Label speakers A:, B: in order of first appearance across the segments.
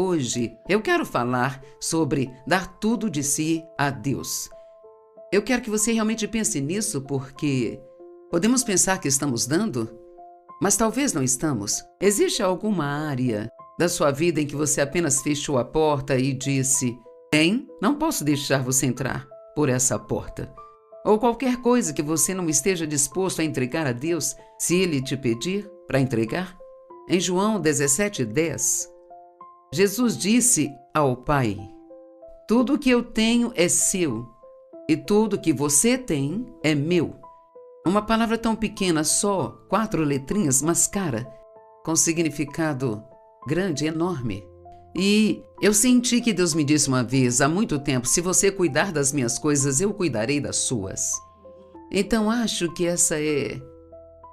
A: Hoje eu quero falar sobre dar tudo de si a Deus. Eu quero que você realmente pense nisso, porque podemos pensar que estamos dando, mas talvez não estamos. Existe alguma área da sua vida em que você apenas fechou a porta e disse: bem, não posso deixar você entrar por essa porta. Ou qualquer coisa que você não esteja disposto a entregar a Deus, se Ele te pedir para entregar? Em João 17:10, Jesus disse ao Pai: tudo que eu tenho é seu, e tudo que você tem é meu. Uma palavra tão pequena, só 4 letrinhas, mas cara, com significado grande, enorme. E eu senti que Deus me disse uma vez, há muito tempo: se você cuidar das minhas coisas, eu cuidarei das suas. Então acho que essa é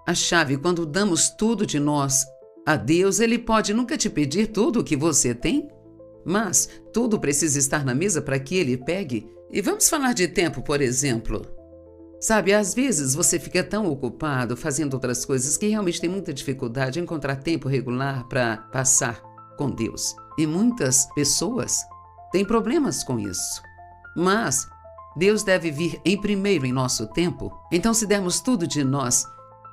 A: a chave. Quando damos tudo de nós a Deus, Ele pode nunca te pedir tudo o que você tem, mas tudo precisa estar na mesa para que Ele pegue. E vamos falar de tempo, por exemplo. Sabe, às vezes você fica tão ocupado fazendo outras coisas que realmente tem muita dificuldade em encontrar tempo regular para passar com Deus. E muitas pessoas têm problemas com isso. Mas Deus deve vir em primeiro em nosso tempo. Então, se dermos tudo de nós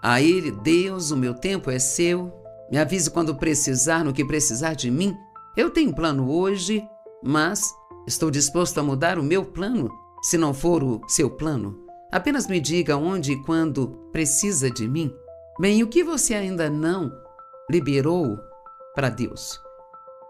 A: a Ele: Deus, o meu tempo é seu, me avise quando precisar, no que precisar de mim. Eu tenho plano hoje, mas estou disposto a mudar o meu plano se não for o seu plano. Apenas me diga onde e quando precisa de mim. Bem, o que você ainda não liberou para Deus?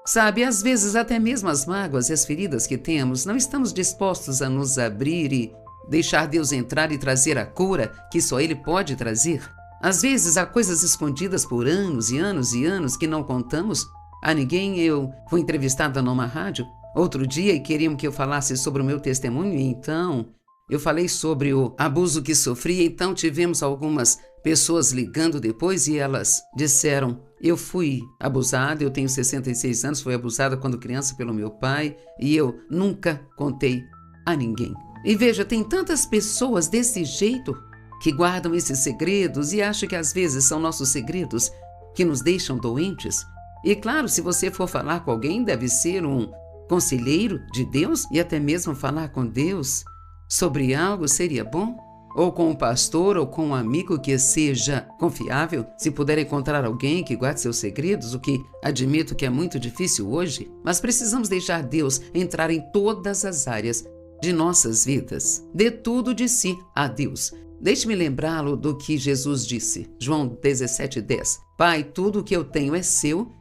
A: Sabe, às vezes até mesmo as mágoas e as feridas que temos, não estamos dispostos a nos abrir e deixar Deus entrar e trazer a cura que só Ele pode trazer. Às vezes há coisas escondidas por anos e anos e anos que não contamos a ninguém. Eu fui entrevistada numa rádio outro dia e queriam que eu falasse sobre o meu testemunho, e então eu falei sobre o abuso que sofri. Então tivemos algumas pessoas ligando depois e elas disseram: eu fui abusada, eu tenho 66 anos, fui abusada quando criança pelo meu pai e eu nunca contei a ninguém. E veja, tem tantas pessoas desse jeito que guardam esses segredos e acham que às vezes são nossos segredos que nos deixam doentes. E claro, se você for falar com alguém, deve ser um conselheiro de Deus, e até mesmo falar com Deus sobre algo seria bom. Ou com um pastor, ou com um amigo que seja confiável, se puder encontrar alguém que guarde seus segredos, o que admito que é muito difícil hoje. Mas precisamos deixar Deus entrar em todas as áreas de nossas vidas. Dê tudo de si a Deus. Deixe-me lembrá-lo do que Jesus disse, João 17:10. Pai, tudo o que eu tenho é seu,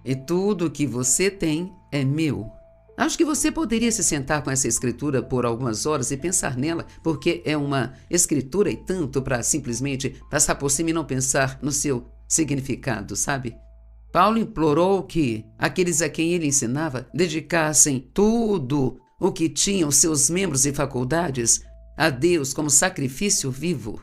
A: e tudo o que você tem é meu. Acho que você poderia se sentar com essa escritura por algumas horas e pensar nela, porque é uma escritura e tanto para simplesmente passar por cima e não pensar no seu significado, sabe? Paulo implorou que aqueles a quem ele ensinava dedicassem tudo o que tinham, seus membros e faculdades, a Deus como sacrifício vivo.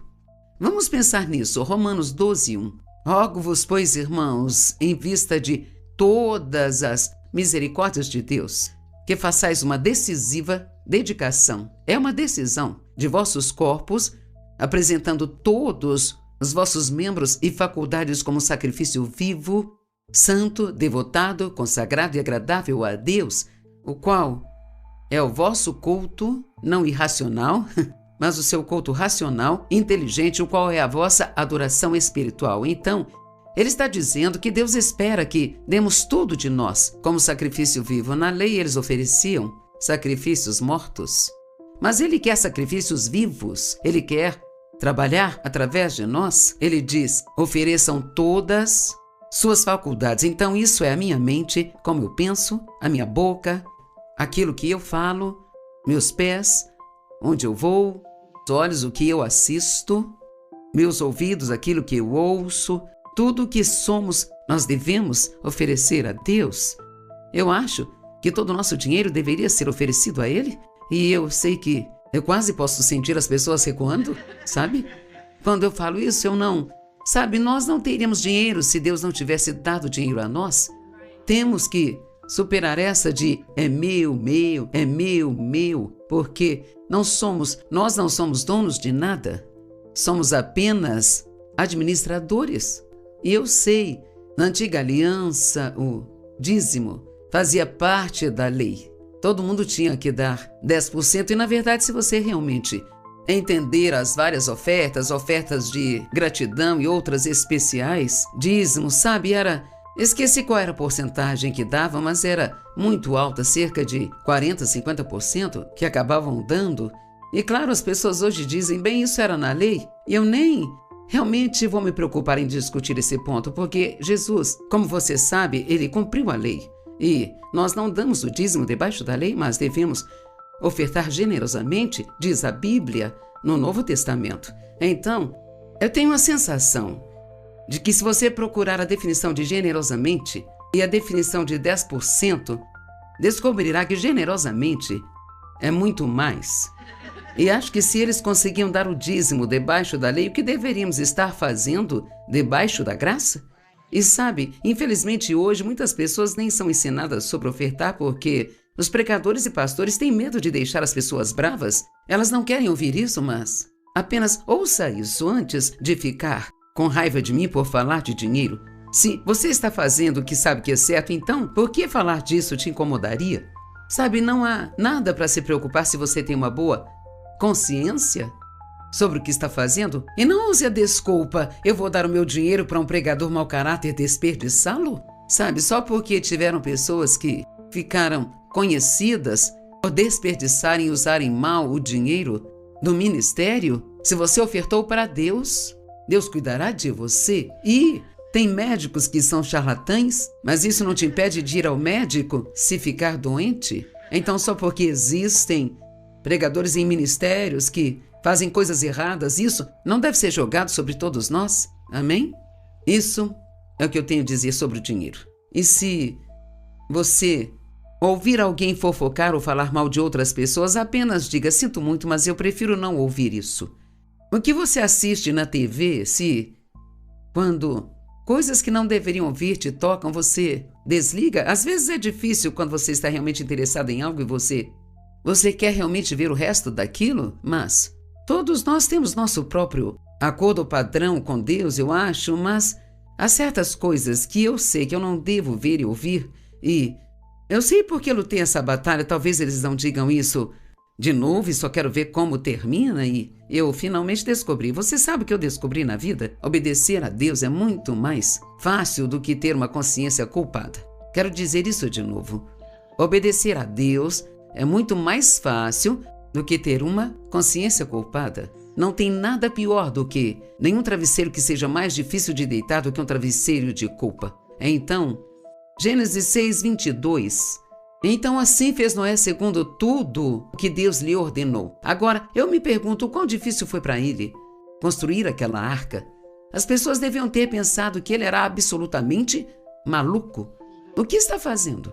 A: Vamos pensar nisso. Romanos 12:1. Rogo-vos, pois, irmãos, em vista de todas as misericórdias de Deus, que façais uma decisiva dedicação. É uma decisão de vossos corpos, apresentando todos os vossos membros e faculdades como sacrifício vivo, santo, devotado, consagrado e agradável a Deus, o qual é o vosso culto, não irracional, mas o seu culto racional, inteligente, o qual é a vossa adoração espiritual. Então, ele está dizendo que Deus espera que demos tudo de nós como sacrifício vivo. Na lei eles ofereciam sacrifícios mortos, mas Ele quer sacrifícios vivos. Ele quer trabalhar através de nós. Ele diz: ofereçam todas suas faculdades. Então isso é a minha mente, como eu penso, a minha boca, aquilo que eu falo, meus pés, onde eu vou, os olhos, o que eu assisto, meus ouvidos, aquilo que eu ouço. Tudo o que somos, nós devemos oferecer a Deus. Eu acho que todo o nosso dinheiro deveria ser oferecido a Ele. E eu sei que eu quase posso sentir as pessoas recuando, sabe? Quando eu falo isso, eu não... Sabe, nós não teríamos dinheiro se Deus não tivesse dado dinheiro a nós. Temos que superar essa de é meu, porque nós não somos donos de nada. Somos apenas administradores. E eu sei, na antiga aliança, o dízimo fazia parte da lei. Todo mundo tinha que dar 10% e, na verdade, se você realmente entender as várias ofertas de gratidão e outras especiais, dízimos, sabe, esqueci qual era a porcentagem que dava, mas era muito alta, cerca de 40%, 50% que acabavam dando. E claro, as pessoas hoje dizem, bem, isso era na lei, e eu nem realmente vou me preocupar em discutir esse ponto, porque Jesus, como você sabe, ele cumpriu a lei. E nós não damos o dízimo debaixo da lei, mas devemos ofertar generosamente, diz a Bíblia, no Novo Testamento. Então, eu tenho a sensação de que se você procurar a definição de generosamente e a definição de 10%, descobrirá que generosamente é muito mais. E acho que se eles conseguiam dar o dízimo debaixo da lei, o que deveríamos estar fazendo debaixo da graça? E sabe, infelizmente hoje muitas pessoas nem são ensinadas sobre ofertar porque os pregadores e pastores têm medo de deixar as pessoas bravas. Elas não querem ouvir isso, mas apenas ouça isso antes de ficar com raiva de mim por falar de dinheiro. Se você está fazendo o que sabe que é certo, então por que falar disso te incomodaria? Sabe, não há nada para se preocupar se você tem uma boa consciência sobre o que está fazendo. E não use a desculpa, eu vou dar o meu dinheiro para um pregador mau caráter e desperdiçá-lo. Sabe, só porque tiveram pessoas que ficaram conhecidas por desperdiçarem e usarem mal o dinheiro do ministério. Se você ofertou para Deus, Deus cuidará de você. E tem médicos que são charlatães, mas isso não te impede de ir ao médico se ficar doente. Então, só porque existem pregadores em ministérios que fazem coisas erradas, isso não deve ser jogado sobre todos nós. Amém? Isso é o que eu tenho a dizer sobre o dinheiro. E se você ouvir alguém fofocar ou falar mal de outras pessoas, apenas diga, sinto muito, mas eu prefiro não ouvir isso. O que você assiste na TV, quando coisas que não deveriam ouvir te tocam, você desliga? Às vezes é difícil quando você está realmente interessado em algo e você quer realmente ver o resto daquilo, mas todos nós temos nosso próprio acordo padrão com Deus, eu acho, mas há certas coisas que eu sei que eu não devo ver e ouvir, e eu sei porque eu lutei essa batalha. Talvez eles não digam isso de novo e só quero ver como termina, e eu finalmente descobri. Você sabe o que eu descobri na vida? Obedecer a Deus é muito mais fácil do que ter uma consciência culpada. Quero dizer isso de novo. Obedecer a Deus é muito mais fácil do que ter uma consciência culpada. Não tem nada pior do que nenhum travesseiro que seja mais difícil de deitar do que um travesseiro de culpa. Então, Gênesis 6:22. Então assim fez Noé segundo tudo que Deus lhe ordenou. Agora, eu me pergunto quão difícil foi para ele construir aquela arca. As pessoas deviam ter pensado que ele era absolutamente maluco. O que está fazendo?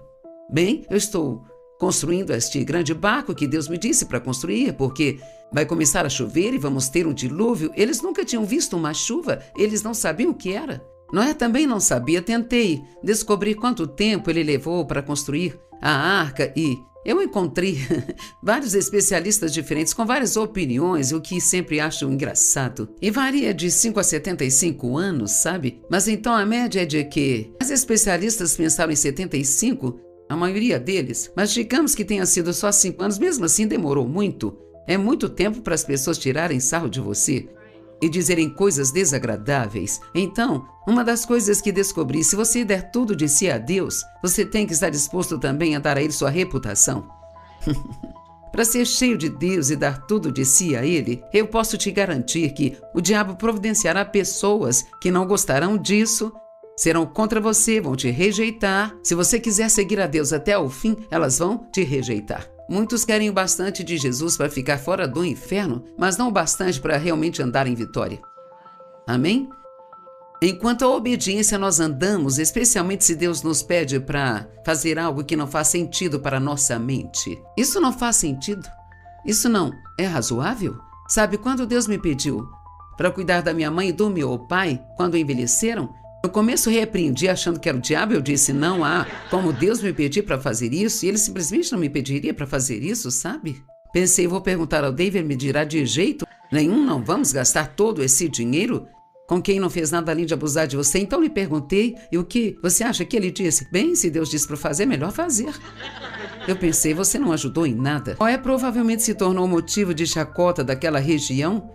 A: Bem, eu estou construindo este grande barco que Deus me disse para construir, porque vai começar a chover e vamos ter um dilúvio. Eles nunca tinham visto uma chuva, eles não sabiam o que era. Noé também não sabia. Tentei descobrir quanto tempo ele levou para construir a arca e eu encontrei vários especialistas diferentes com várias opiniões, o que sempre acho engraçado. E varia de 5 a 75 anos, sabe? Mas então a média é de que os especialistas pensaram em 75, a maioria deles, mas digamos que tenha sido só 5 anos, mesmo assim demorou muito. É muito tempo para as pessoas tirarem sarro de você e dizerem coisas desagradáveis. Então, uma das coisas que descobri, se você der tudo de si a Deus, você tem que estar disposto também a dar a Ele sua reputação. Para ser cheio de Deus e dar tudo de si a Ele, eu posso te garantir que o diabo providenciará pessoas que não gostarão disso, serão contra você, vão te rejeitar. Se você quiser seguir a Deus até o fim, elas vão te rejeitar. Muitos querem o bastante de Jesus para ficar fora do inferno, mas não o bastante para realmente andar em vitória. Amém? Enquanto a obediência nós andamos, especialmente se Deus nos pede para fazer algo que não faz sentido para a nossa mente. Isso não faz sentido? Isso não é razoável? Sabe, quando Deus me pediu para cuidar da minha mãe e do meu pai, quando envelheceram, no começo repreendi achando que era o diabo. Eu disse, não há como Deus me pedir para fazer isso, e Ele simplesmente não me pediria para fazer isso, sabe? Pensei, vou perguntar ao David, ele me dirá de jeito nenhum, não vamos gastar todo esse dinheiro com quem não fez nada além de abusar de você. Então lhe perguntei, e o que você acha que ele disse? Bem, se Deus disse para fazer, é melhor fazer. Eu pensei, você não ajudou em nada. Noé provavelmente se tornou motivo de chacota daquela região.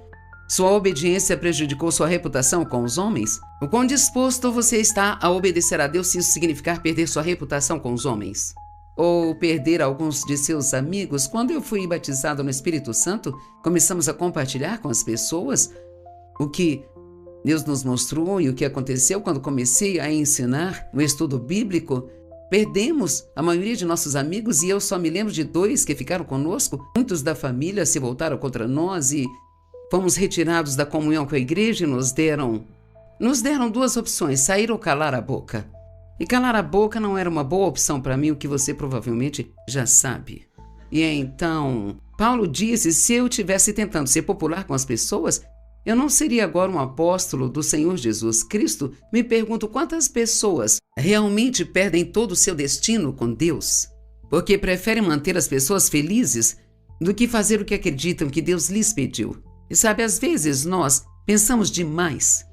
A: Sua obediência prejudicou sua reputação com os homens? O quão disposto você está a obedecer a Deus se isso significar perder sua reputação com os homens? Ou perder alguns de seus amigos? Quando eu fui batizado no Espírito Santo, começamos a compartilhar com as pessoas o que Deus nos mostrou e o que aconteceu quando comecei a ensinar o estudo bíblico. Perdemos a maioria de nossos amigos e eu só me lembro de 2 que ficaram conosco. Muitos da família se voltaram contra nós e fomos retirados da comunhão com a igreja e nos deram 2 opções, sair ou calar a boca. E calar a boca não era uma boa opção para mim, o que você provavelmente já sabe. E então, Paulo disse, se eu estivesse tentando ser popular com as pessoas, eu não seria agora um apóstolo do Senhor Jesus Cristo. Me pergunto quantas pessoas realmente perdem todo o seu destino com Deus, porque preferem manter as pessoas felizes do que fazer o que acreditam que Deus lhes pediu. E sabe, às vezes nós pensamos demais.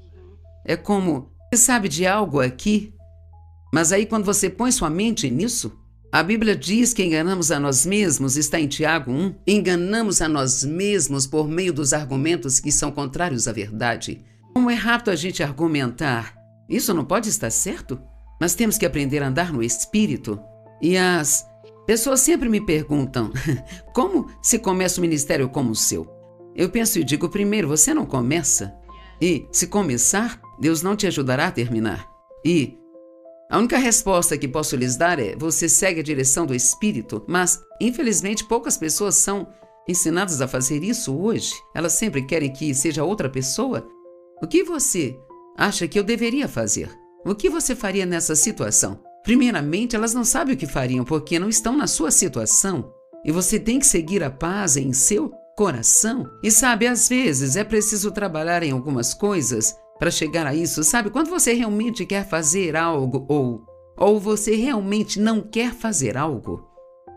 A: É como, você sabe de algo aqui, mas aí quando você põe sua mente nisso, a Bíblia diz que enganamos a nós mesmos, está em Tiago 1. Enganamos a nós mesmos por meio dos argumentos que são contrários à verdade. Como é rápido a gente argumentar. Isso não pode estar certo? Mas temos que aprender a andar no Espírito. E as pessoas sempre me perguntam, como se começa um ministério como o seu? Eu penso e digo, primeiro, você não começa. E se começar, Deus não te ajudará a terminar. E a única resposta que posso lhes dar é, você segue a direção do Espírito, mas, infelizmente, poucas pessoas são ensinadas a fazer isso hoje. Elas sempre querem que seja outra pessoa. O que você acha que eu deveria fazer? O que você faria nessa situação? Primeiramente, elas não sabem o que fariam porque não estão na sua situação. E você tem que seguir a paz em seu coração. E sabe, às vezes é preciso trabalhar em algumas coisas para chegar a isso, sabe? Quando você realmente quer fazer algo ou você realmente não quer fazer algo,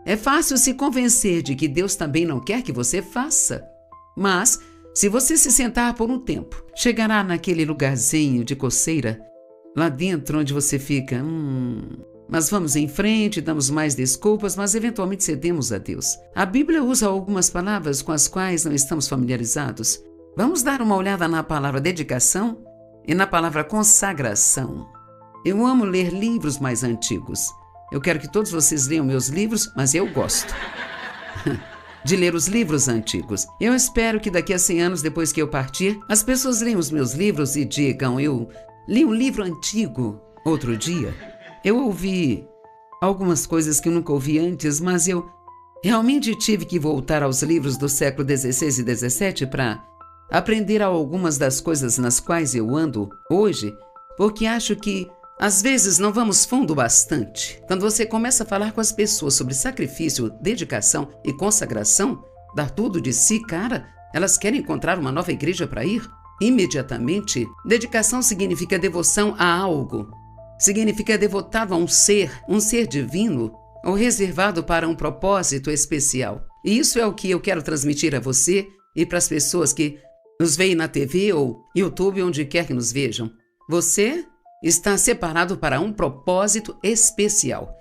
A: é fácil se convencer de que Deus também não quer que você faça. Mas, se você se sentar por um tempo, chegará naquele lugarzinho de coceira, lá dentro onde você fica, mas vamos em frente, damos mais desculpas, mas eventualmente cedemos a Deus. A Bíblia usa algumas palavras com as quais não estamos familiarizados. Vamos dar uma olhada na palavra dedicação e na palavra consagração. Eu amo ler livros mais antigos. Eu quero que todos vocês leiam meus livros, mas eu gosto de ler os livros antigos. Eu espero que daqui a 100 anos, depois que eu partir, as pessoas leiam os meus livros e digam, eu li um livro antigo outro dia. Eu ouvi algumas coisas que eu nunca ouvi antes, mas eu realmente tive que voltar aos livros do século XVI e XVII para aprender algumas das coisas nas quais eu ando hoje, porque acho que às vezes não vamos fundo bastante. Quando você começa a falar com as pessoas sobre sacrifício, dedicação e consagração, dar tudo de si, cara, elas querem encontrar uma nova igreja para ir imediatamente. Dedicação significa devoção a algo. Significa devotado a um ser divino ou reservado para um propósito especial. E isso é o que eu quero transmitir a você e para as pessoas que nos veem na TV ou YouTube, onde quer que nos vejam. Você está separado para um propósito especial.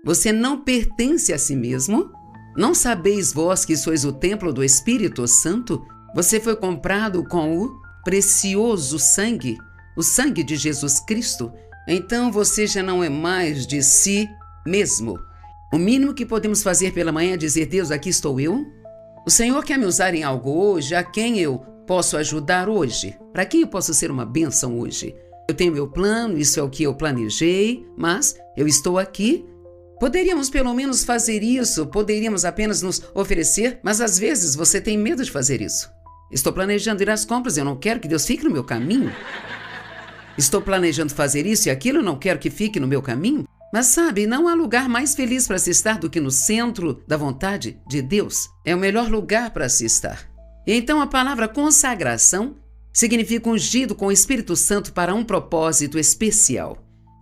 A: Você não pertence a si mesmo? Não sabeis vós que sois o templo do Espírito Santo? Você foi comprado com o precioso sangue, o sangue de Jesus Cristo. Então você já não é mais de si mesmo. O mínimo que podemos fazer pela manhã é dizer, Deus, aqui estou eu. O Senhor quer me usar em algo hoje, a quem eu posso ajudar hoje? Para quem eu posso ser uma bênção hoje? Eu tenho meu plano, isso é o que eu planejei, mas eu estou aqui. Poderíamos pelo menos fazer isso, poderíamos apenas nos oferecer, mas às vezes você tem medo de fazer isso. Estou planejando ir às compras, eu não quero que Deus fique no meu caminho. Estou planejando fazer isso e aquilo, eu não quero que fique no meu caminho. Mas sabe, não há lugar mais feliz para se estar do que no centro da vontade de Deus. É o melhor lugar para se estar. E então a palavra consagração significa ungido com o Espírito Santo para um propósito especial,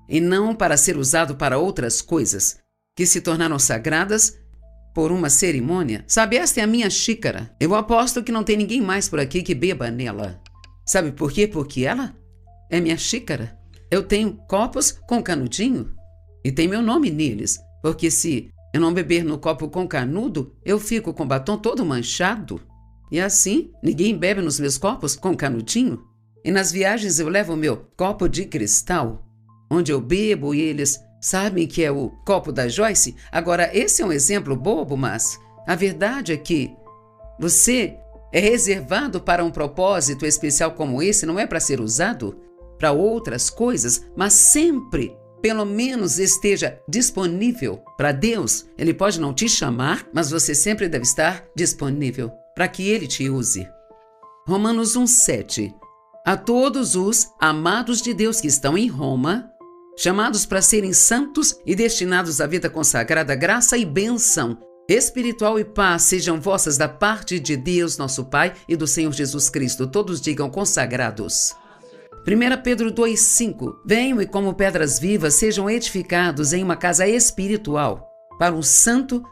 A: e não para ser usado para outras coisas que se tornaram sagradas por uma cerimônia. Sabe, esta é a minha xícara. Eu aposto que não tem ninguém mais por aqui que beba nela. Sabe por quê? Porque ela é minha xícara. Eu tenho copos com canudinho e tem meu nome neles, porque se eu não beber no copo com canudo, eu fico com o batom todo manchado. E assim, ninguém bebe nos meus copos com canudinho. E nas viagens eu levo o meu copo de cristal, onde eu bebo e eles sabem que é o copo da Joyce. Agora, esse é um exemplo bobo, mas a verdade é que você é reservado para um propósito especial como esse, não é para ser usado para outras coisas, mas sempre, pelo menos, esteja disponível para Deus. Ele pode não te chamar, mas você sempre deve estar disponível para que Ele te use. Romanos 1:7. A todos os amados de Deus que estão em Roma, chamados para serem santos e destinados à vida consagrada, graça e bênção espiritual e paz sejam vossas da parte de Deus, nosso Pai, e do Senhor Jesus Cristo. Todos digam consagrados. 1 Pedro 2:5. Venham e como pedras vivas sejam edificados em uma casa espiritual, para um santo,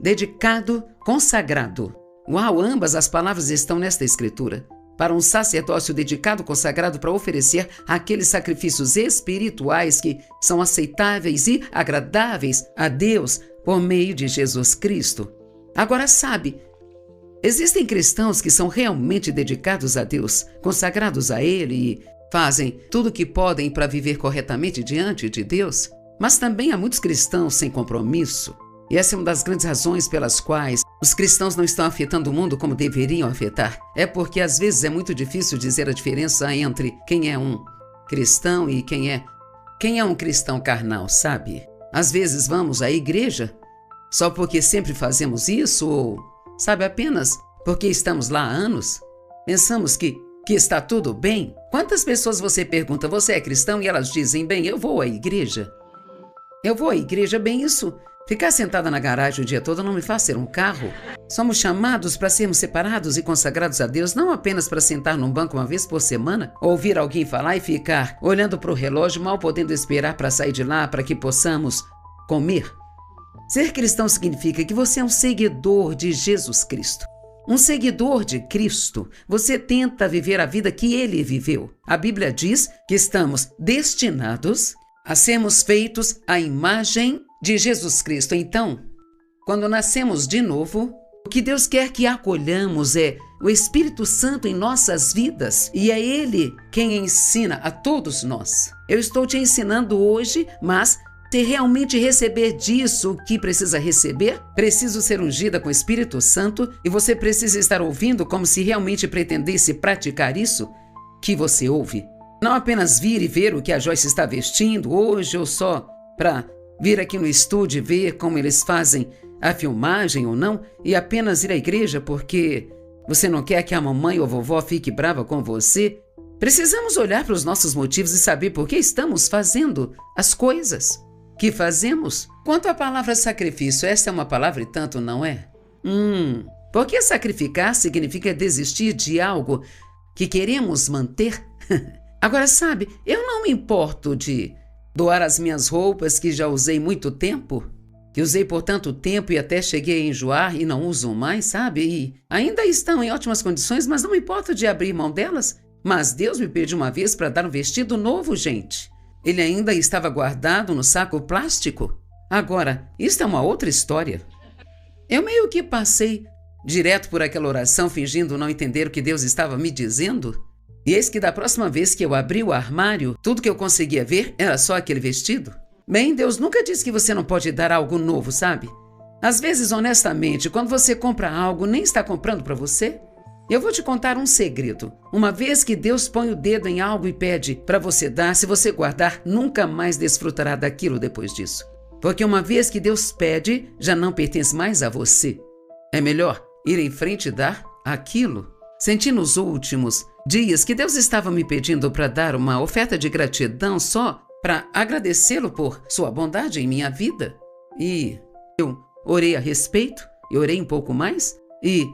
A: dedicado, consagrado. Uau, ambas as palavras estão nesta escritura. Para um sacerdócio dedicado, consagrado para oferecer aqueles sacrifícios espirituais que são aceitáveis e agradáveis a Deus por meio de Jesus Cristo. Agora sabe, existem cristãos que são realmente dedicados a Deus, consagrados a Ele e fazem tudo o que podem para viver corretamente diante de Deus, mas também há muitos cristãos sem compromisso. E essa é uma das grandes razões pelas quais os cristãos não estão afetando o mundo como deveriam afetar. É porque às vezes é muito difícil dizer a diferença entre quem é um cristão e quem é um cristão carnal, sabe? Às vezes vamos à igreja só porque sempre fazemos isso ou, sabe, apenas porque estamos lá há anos. Pensamos que está tudo bem. Quantas pessoas você pergunta, você é cristão? E elas dizem, bem, eu vou à igreja. Eu vou à igreja, bem, isso. Ficar sentada na garagem o dia todo não me faz ser um carro. Somos chamados para sermos separados e consagrados a Deus, não apenas para sentar num banco uma vez por semana, ouvir alguém falar e ficar olhando para o relógio, mal podendo esperar para sair de lá para que possamos comer. Ser cristão significa que você é um seguidor de Jesus Cristo. Um seguidor de Cristo. Você tenta viver a vida que Ele viveu. A Bíblia diz que estamos destinados a sermos feitos à imagem de Jesus Cristo. Então, quando nascemos de novo, o que Deus quer que acolhamos é o Espírito Santo em nossas vidas. E é Ele quem ensina a todos nós. Eu estou te ensinando hoje, mas se realmente receber disso o que precisa receber, preciso ser ungida com o Espírito Santo e você precisa estar ouvindo como se realmente pretendesse praticar isso que você ouve. Não apenas vir e ver o que a Joyce está vestindo hoje ou só para vir aqui no estúdio e ver como eles fazem a filmagem ou não e apenas ir à igreja porque você não quer que a mamãe ou a vovó fique brava com você. Precisamos olhar para os nossos motivos e saber por que estamos fazendo as coisas que fazemos. Quanto à palavra sacrifício, esta é uma palavra e tanto, não é? Porque sacrificar significa desistir de algo que queremos manter. Agora, sabe, eu não me importo de doar as minhas roupas que já usei muito tempo, que usei por tanto tempo e até cheguei a enjoar e não uso mais, sabe? E ainda estão em ótimas condições, mas não me importo de abrir mão delas. Mas Deus me pediu uma vez para dar um vestido novo, gente. Ele ainda estava guardado no saco plástico. Agora, isso é uma outra história. Eu meio que passei direto por aquela oração, fingindo não entender o que Deus estava me dizendo. E eis que da próxima vez que eu abri o armário, tudo que eu conseguia ver era só aquele vestido. Bem, Deus nunca disse que você não pode dar algo novo, sabe? Às vezes, honestamente, quando você compra algo, nem está comprando para você. Eu vou te contar um segredo. Uma vez que Deus põe o dedo em algo e pede para você dar, se você guardar, nunca mais desfrutará daquilo depois disso. Porque uma vez que Deus pede, já não pertence mais a você. É melhor ir em frente e dar aquilo. Senti nos últimos dias que Deus estava me pedindo para dar uma oferta de gratidão só para agradecê-lo por sua bondade em minha vida. E eu orei a respeito, e orei um pouco mais, e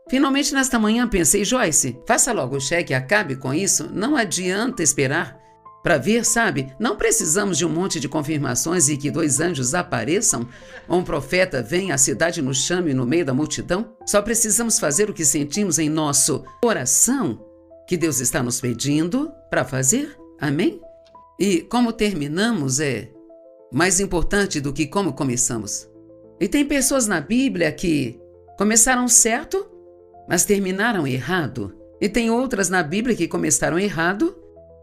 A: finalmente nesta manhã pensei, Joyce, faça logo o cheque, acabe com isso, não adianta esperar para ver, sabe? Não precisamos de um monte de confirmações e que 2 anjos apareçam, ou um profeta venha à cidade e nos chame no meio da multidão. Só precisamos fazer o que sentimos em nosso coração, que Deus está nos pedindo para fazer. Amém? E como terminamos é mais importante do que como começamos. E tem pessoas na Bíblia que começaram certo, mas terminaram errado. E tem outras na Bíblia que começaram errado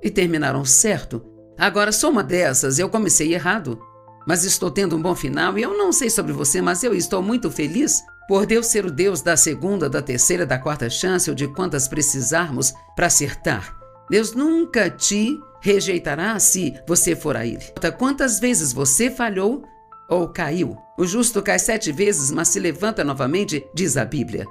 A: e terminaram certo. Agora, sou uma dessas, eu comecei errado, mas estou tendo um bom final. E eu não sei sobre você, mas eu estou muito feliz por Deus ser o Deus da segunda, da terceira, da quarta chance ou de quantas precisarmos para acertar. Deus nunca te rejeitará se você for a Ele. Quantas vezes você falhou ou caiu? O justo cai 7 vezes, mas se levanta novamente, diz a Bíblia.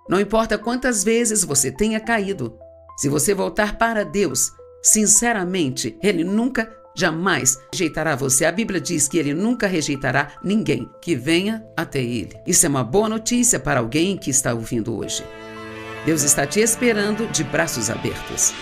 A: Não importa quantas vezes você tenha caído, se você voltar para Deus, sinceramente, Ele nunca, jamais rejeitará você. A Bíblia diz que Ele nunca rejeitará ninguém que venha até Ele. Isso é uma boa notícia para alguém que está ouvindo hoje. Deus está te esperando de braços abertos.